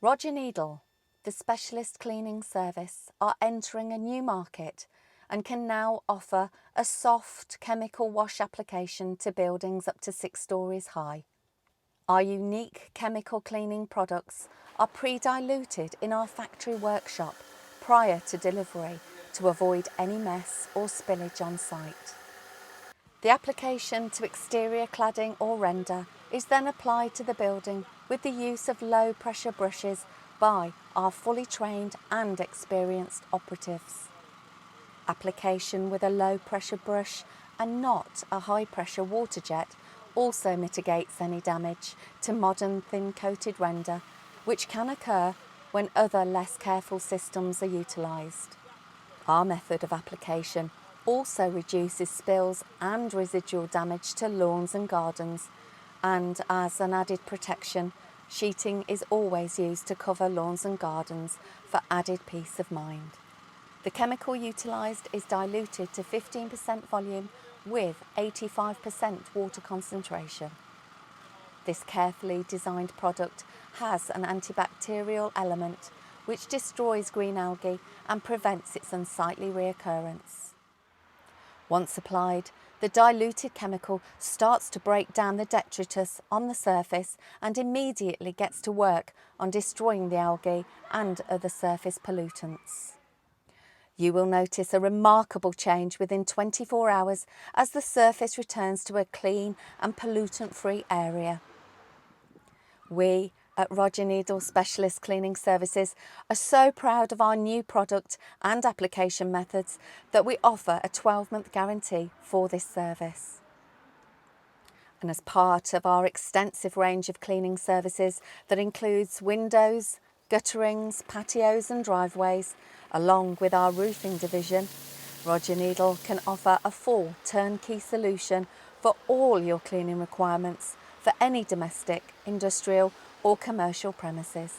Roger Needle, the specialist cleaning service, are entering a new market and can now offer a soft chemical wash application to buildings up to 6 stories high. Our unique chemical cleaning products are pre-diluted in our factory workshop prior to delivery to avoid any mess or spillage on site. The application to exterior cladding or render is then applied to the building with the use of low pressure brushes by our fully trained and experienced operatives. Application with a low pressure brush and not a high pressure water jet also mitigates any damage to modern thin coated render, which can occur when other less careful systems are utilised. Our method of application also reduces spills and residual damage to lawns and gardens, and as an added protection, sheeting is always used to cover lawns and gardens for added peace of mind. The chemical utilised is diluted to 15% volume with 85% water concentration. This carefully designed product has an antibacterial element which destroys green algae and prevents its unsightly reoccurrence. Once applied, the diluted chemical starts to break down the detritus on the surface and immediately gets to work on destroying the algae and other surface pollutants. You will notice a remarkable change within 24 hours as the surface returns to a clean and pollutant-free area. We at Roger Needle Specialist Cleaning Services are so proud of our new product and application methods that we offer a 12-month guarantee for this service. And as part of our extensive range of cleaning services that includes windows, gutterings, patios and driveways, along with our roofing division, Roger Needle can offer a full turnkey solution for all your cleaning requirements for any domestic, industrial or commercial premises.